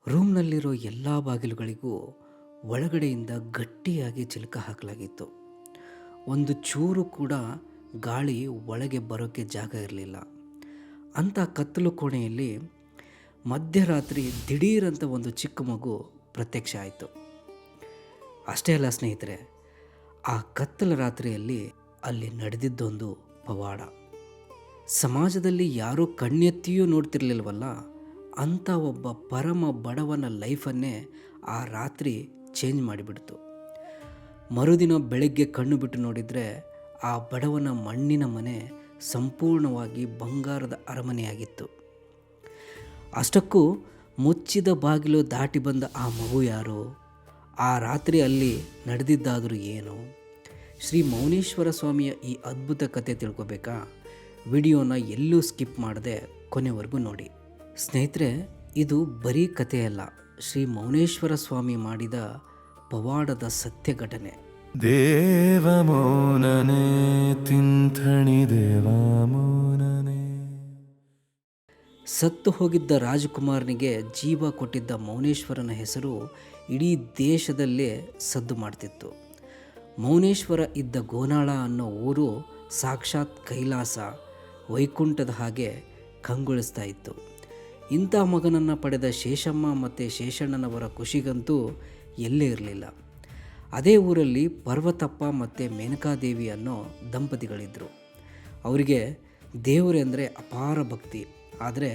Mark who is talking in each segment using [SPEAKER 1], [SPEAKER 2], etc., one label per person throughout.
[SPEAKER 1] ರೂಮ್ನಲ್ಲಿರೋ ಎಲ್ಲ ಬಾಗಿಲುಗಳಿಗೂ ಒಳಗಡೆಯಿಂದ ಗಟ್ಟಿಯಾಗಿ ಚಿಲಕ ಹಾಕಲಾಗಿತ್ತು. ಒಂದು ಚೂರು ಕೂಡ ಗಾಳಿ ಒಳಗೆ ಬರೋಕ್ಕೆ ಜಾಗ ಇರಲಿಲ್ಲ. ಅಂಥ ಕತ್ತಲು ಕೋಣೆಯಲ್ಲಿ ಮಧ್ಯರಾತ್ರಿ ದಿಢೀರಂತ ಒಂದು ಚಿಕ್ಕ ಮಗು ಪ್ರತ್ಯಕ್ಷ ಆಯಿತು. ಅಷ್ಟೇ ಅಲ್ಲ ಸ್ನೇಹಿತರೆ, ಆ ಕತ್ತಲ ರಾತ್ರಿಯಲ್ಲಿ ಅಲ್ಲಿ ನಡೆದಿದ್ದೊಂದು ಪವಾಡ. ಸಮಾಜದಲ್ಲಿ ಯಾರೂ ಕಣ್ಣೆತ್ತಿಯೂ ನೋಡ್ತಿರ್ಲಿಲ್ವಲ್ಲ, ಅಂಥ ಒಬ್ಬ ಪರಮ ಬಡವನ ಲೈಫನ್ನೇ ಆ ರಾತ್ರಿ ಚೇಂಜ್ ಮಾಡಿಬಿಡ್ತು. ಮರುದಿನ ಬೆಳಗ್ಗೆ ಕಣ್ಣು ಬಿಟ್ಟು ನೋಡಿದರೆ ಆ ಬಡವನ ಮಣ್ಣಿನ ಮನೆ ಸಂಪೂರ್ಣವಾಗಿ ಬಂಗಾರದ ಅರಮನೆಯಾಗಿತ್ತು. ಅಷ್ಟಕ್ಕೂ ಮುಚ್ಚಿದ ಬಾಗಿಲು ದಾಟಿ ಬಂದ ಆ ಮಗು ಯಾರು? ಆ ರಾತ್ರಿ ಅಲ್ಲಿ ನಡೆದಿದ್ದಾದರೂ ಏನು? ಶ್ರೀ ಮೌನೇಶ್ವರ ಸ್ವಾಮಿಯ ಈ ಅದ್ಭುತ ಕಥೆ ತಿಳ್ಕೊಬೇಕಾ? ವಿಡಿಯೋನ ಎಲ್ಲೂ ಸ್ಕಿಪ್ ಮಾಡದೆ ಕೊನೆವರೆಗೂ ನೋಡಿ. ಸ್ನೇಹಿತರೆ, ಇದು ಬರೀ ಕಥೆಯಲ್ಲ, ಶ್ರೀ ಮೌನೇಶ್ವರ ಸ್ವಾಮಿ ಮಾಡಿದ ಪವಾಡದ ಸತ್ಯ ಘಟನೆ.
[SPEAKER 2] ದೇವಮೋನನೆ ತಿಂಥಣಿ ದೇವಮೋನನೆ.
[SPEAKER 1] ಸತ್ತು ಹೋಗಿದ್ದ ರಾಜಕುಮಾರನಿಗೆ ಜೀವ ಕೊಟ್ಟಿದ್ದ ಮೌನೇಶ್ವರನ ಹೆಸರು ಇಡೀ ದೇಶದಲ್ಲೇ ಸದ್ದು ಮಾಡ್ತಿತ್ತು. ಮೌನೇಶ್ವರ ಇದ್ದ ಗೋನಾಳ ಅನ್ನೋ ಊರು ಸಾಕ್ಷಾತ್ ಕೈಲಾಸ, ವೈಕುಂಠದ ಹಾಗೆ ಕಂಗೊಳಿಸ್ತಾ ಇತ್ತು. ಇಂಥ ಮಗನನ್ನು ಪಡೆದ ಶೇಷಮ್ಮ ಮತ್ತು ಶೇಷಣ್ಣನವರ ಖುಷಿಗಂತೂ ಎಲ್ಲೇ ಇರಲಿಲ್ಲ. ಅದೇ ಊರಲ್ಲಿ ಪರ್ವತಪ್ಪ ಮತ್ತು ಮೇನಕಾದೇವಿ ಅನ್ನೋ ದಂಪತಿಗಳಿದ್ದರು. ಅವರಿಗೆ ದೇವರೆಂದರೆ ಅಪಾರ ಭಕ್ತಿ, ಆದರೆ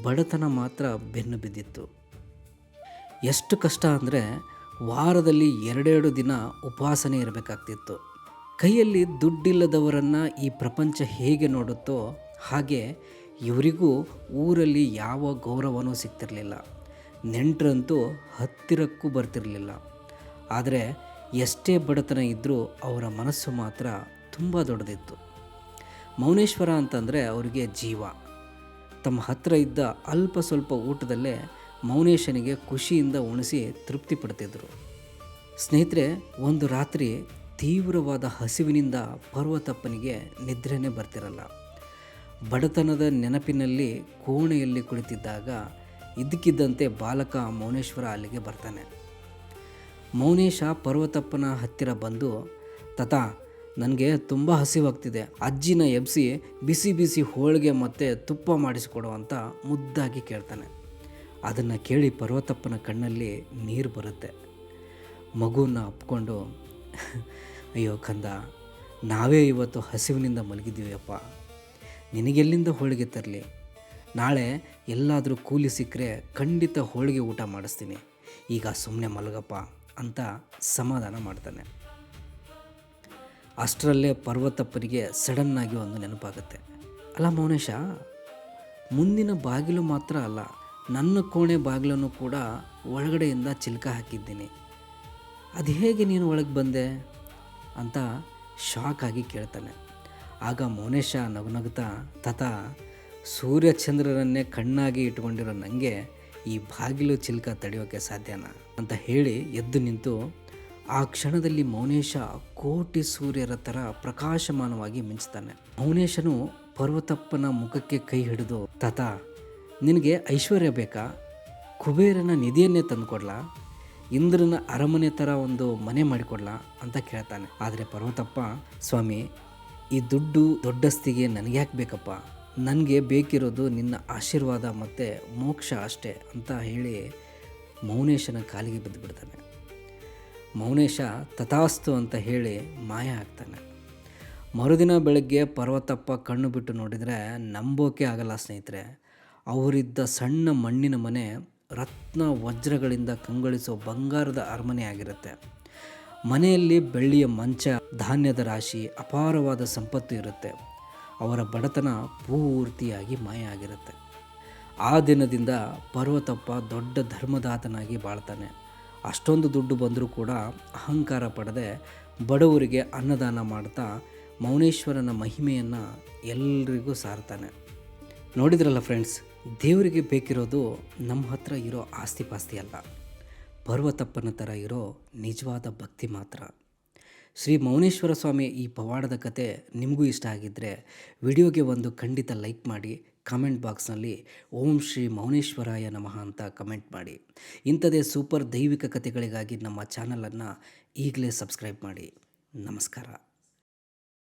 [SPEAKER 1] ಬಡತನ ಮಾತ್ರ ಬೆನ್ನು ಬಿದ್ದಿತ್ತು. ಎಷ್ಟು ಕಷ್ಟ ಅಂದರೆ ವಾರದಲ್ಲಿ 2 ದಿನ ಉಪವಾಸನೆ ಇರಬೇಕಾಗ್ತಿತ್ತು. ಕೈಯಲ್ಲಿ ದುಡ್ಡಿಲ್ಲದವರನ್ನು ಈ ಪ್ರಪಂಚ ಹೇಗೆ ನೋಡುತ್ತೋ ಹಾಗೆ ಇವರಿಗೂ ಊರಲ್ಲಿ ಯಾವ ಗೌರವನೂ ಸಿಗ್ತಿರಲಿಲ್ಲ. ನೆಂಟರಂತೂ ಹತ್ತಿರಕ್ಕೂ ಬರ್ತಿರಲಿಲ್ಲ. ಆದರೆ ಎಷ್ಟೇ ಬಡತನ ಇದ್ದರೂ ಅವರ ಮನಸ್ಸು ಮಾತ್ರ ತುಂಬ ದೊಡ್ಡದಿತ್ತು. ಮೌನೇಶ್ವರ ಅಂತಂದರೆ ಅವರಿಗೆ ಜೀವ. ತಮ್ಮ ಹತ್ತಿರ ಇದ್ದ ಅಲ್ಪ ಸ್ವಲ್ಪ ಊಟದಲ್ಲೇ ಮೌನೇಶನಿಗೆ ಖುಷಿಯಿಂದ ಉಣಿಸಿ ತೃಪ್ತಿ ಪಡ್ತಿದ್ರು. ಸ್ನೇಹಿತರೆ, ಒಂದು ರಾತ್ರಿ ತೀವ್ರವಾದ ಹಸಿವಿನಿಂದ ಪರ್ವತಪ್ಪನಿಗೆ ನಿದ್ರೆನೇ ಬರ್ತಿರಲ್ಲ. ಬಡತನದ ನೆನಪಿನಲ್ಲಿ ಕೋಣೆಯಲ್ಲಿ ಕುಳಿತಿದ್ದಾಗ ಇದ್ದಕ್ಕಿದ್ದಂತೆ ಬಾಲಕ ಮೌನೇಶ್ವರ ಅಲ್ಲಿಗೆ ಬರ್ತಾನೆ. ಮೌನೇಶ ಪರ್ವತಪ್ಪನ ಹತ್ತಿರ ಬಂದು, ತಾತ, ನನಗೆ ತುಂಬ ಹಸಿವಾಗ್ತಿದೆ, ಅಜ್ಜಿನ ಎಬ್ಬಿಸಿ ಬಿಸಿ ಬಿಸಿ ಹೋಳಿಗೆ ಮತ್ತು ತುಪ್ಪ ಮಾಡಿಸಿಕೊಡು ಅಂತ ಮುದ್ದಾಗಿ ಕೇಳ್ತಾನೆ. ಅದನ್ನು ಕೇಳಿ ಪರ್ವತಪ್ಪನ ಕಣ್ಣಲ್ಲಿ ನೀರು ಬರುತ್ತೆ. ಮಗುವನ್ನು ಅಪ್ಕೊಂಡು, ಅಯ್ಯೋ ಕಂದ, ನಾವೇ ಇವತ್ತು ಹಸಿವಿನಿಂದ ಮಲಗಿದ್ದೀವಪ್ಪ, ನಿನಗೆಲ್ಲಿಂದ ಹೋಳಿಗೆ ತರಲಿ? ನಾಳೆ ಎಲ್ಲಾದರೂ ಕೂಲಿ ಸಿಕ್ಕರೆ ಖಂಡಿತ ಹೋಳಿಗೆ ಊಟ ಮಾಡಿಸ್ತೀನಿ, ಈಗ ಸುಮ್ಮನೆ ಮಲಗಪ್ಪ ಅಂತ ಸಮಾಧಾನ ಮಾಡ್ತಾನೆ. ಅಷ್ಟರಲ್ಲೇ ಪರ್ವತಪ್ಪನಿಗೆ ಸಡನ್ನಾಗಿ ಒಂದು ನೆನಪಾಗುತ್ತೆ. ಅಲ್ಲ ಮೌನೇಶ, ಮುಂದಿನ ಬಾಗಿಲು ಮಾತ್ರ ಅಲ್ಲ, ನನ್ನ ಕೋಣೆ ಬಾಗಿಲನ್ನು ಕೂಡ ಒಳಗಡೆಯಿಂದ ಚಿಲ್ಕ ಹಾಕಿದ್ದೀನಿ, ಅದು ಹೇಗೆ ನೀನು ಒಳಗೆ ಬಂದೆ ಅಂತ ಶಾಕ್ ಆಗಿ ಕೇಳ್ತಾನೆ. ಆಗ ಮೌನೇಶ ನಗುನಗುತ್ತಾ, ತಾತ, ಸೂರ್ಯಚಂದ್ರರನ್ನೇ ಕಣ್ಣಾಗಿ ಇಟ್ಕೊಂಡಿರೋ ನನಗೆ ಈ ಬಾಗಿಲು ಚಿಲ್ಕ ತಡೆಯೋಕ್ಕೆ ಸಾಧ್ಯನಾ ಅಂತ ಹೇಳಿ ಎದ್ದು ನಿಂತು, ಆ ಕ್ಷಣದಲ್ಲಿ ಮೌನೇಶ ಕೋಟಿ ಸೂರ್ಯರ ಥರ ಪ್ರಕಾಶಮಾನವಾಗಿ ಮಿಂಚ್ತಾನೆ. ಮೌನೇಶನು ಪರ್ವತಪ್ಪನ ಮುಖಕ್ಕೆ ಕೈ ಹಿಡಿದು, ತಾತ, ನಿನಗೆ ಐಶ್ವರ್ಯ ಬೇಕಾ? ಕುಬೇರನ ನಿಧಿಯನ್ನೇ ತಂದುಕೊಡ್ಲಾ? ಇಂದ್ರನ ಅರಮನೆ ಥರ ಒಂದು ಮನೆ ಮಾಡಿಕೊಡ್ಲಾ ಅಂತ ಕೇಳ್ತಾನೆ. ಆದರೆ ಪರ್ವತಪ್ಪ, ಸ್ವಾಮಿ, ಈ ದುಡ್ಡು ದೊಡ್ಡಸ್ತಿಗೆ ನನಗೆ ಯಾಕೆ ಬೇಕಪ್ಪ? ನನಗೆ ಬೇಕಿರೋದು ನಿನ್ನ ಆಶೀರ್ವಾದ ಮತ್ತು ಮೋಕ್ಷ ಅಷ್ಟೇ ಅಂತ ಹೇಳಿ ಮೌನೇಶನ ಕಾಲಿಗೆ ಬಿದ್ದು ಬಿಡ್ತಾನೆ. ಮೌನೇಶ ತಥಾಸ್ತು ಅಂತ ಹೇಳಿ ಮಾಯ ಆಗ್ತಾನೆ. ಮರುದಿನ ಬೆಳಗ್ಗೆ ಪರ್ವತಪ್ಪ ಕಣ್ಣು ಬಿಟ್ಟು ನೋಡಿದರೆ ನಂಬೋಕೆ ಆಗಲ್ಲ ಸ್ನೇಹಿತರೆ. ಅವರಿದ್ದ ಸಣ್ಣ ಮಣ್ಣಿನ ಮನೆ ರತ್ನ ವಜ್ರಗಳಿಂದ ಕಂಗೊಳಿಸೋ ಬಂಗಾರದ ಅರಮನೆ ಆಗಿರುತ್ತೆ. ಮನೆಯಲ್ಲಿ ಬೆಳ್ಳಿಯ ಮಂಚ, ಧಾನ್ಯದ ರಾಶಿ, ಅಪಾರವಾದ ಸಂಪತ್ತು ಇರುತ್ತೆ. ಅವರ ಬಡತನ ಪೂರ್ತಿಯಾಗಿ ಮಾಯ ಆಗಿರುತ್ತೆ. ಆ ದಿನದಿಂದ ಪರ್ವತಪ್ಪ ದೊಡ್ಡ ಧರ್ಮದಾತನಾಗಿ ಬಾಳ್ತಾನೆ. ಅಷ್ಟೊಂದು ದುಡ್ಡು ಬಂದರೂ ಕೂಡ ಅಹಂಕಾರ ಪಡದೆ ಬಡವರಿಗೆ ಅನ್ನದಾನ ಮಾಡ್ತಾ ಮೌನೇಶ್ವರನ ಮಹಿಮೆಯನ್ನು ಎಲ್ರಿಗೂ ಸಾರ್ತಾನೆ. ನೋಡಿದ್ರಲ್ಲ ಫ್ರೆಂಡ್ಸ್, ದೇವರಿಗೆ ಬೇಕಿರೋದು ನಮ್ಮ ಹತ್ರ ಇರೋ ಆಸ್ತಿ ಪಾಸ್ತಿ ಅಲ್ಲ, ಪರ್ವತಪ್ಪನ ಥರ ಇರೋ ನಿಜವಾದ ಭಕ್ತಿ ಮಾತ್ರ. ಶ್ರೀ ಮೌನೇಶ್ವರ ಸ್ವಾಮಿ ಈ ಪವಾಡದ ಕತೆ ನಿಮಗೂ ಇಷ್ಟ ಆಗಿದ್ದರೆ ವಿಡಿಯೋಗೆ ಒಂದು ಖಂಡಿತ ಲೈಕ್ ಮಾಡಿ, ಕಾಮೆಂಟ್ ಬಾಕ್ಸ್ನಲ್ಲಿ ಓಂ ಶ್ರೀ ಮೌನೇಶ್ವರಾಯ ನಮಃ ಅಂತ ಕಮೆಂಟ್ ಮಾಡಿ. ಇಂಥದೇ ಸೂಪರ್ ದೈವಿಕ ಕಥೆಗಳಿಗಾಗಿ ನಮ್ಮ ಚಾನಲನ್ನು ಈಗಲೇ ಸಬ್ಸ್ಕ್ರೈಬ್ ಮಾಡಿ. ನಮಸ್ಕಾರ.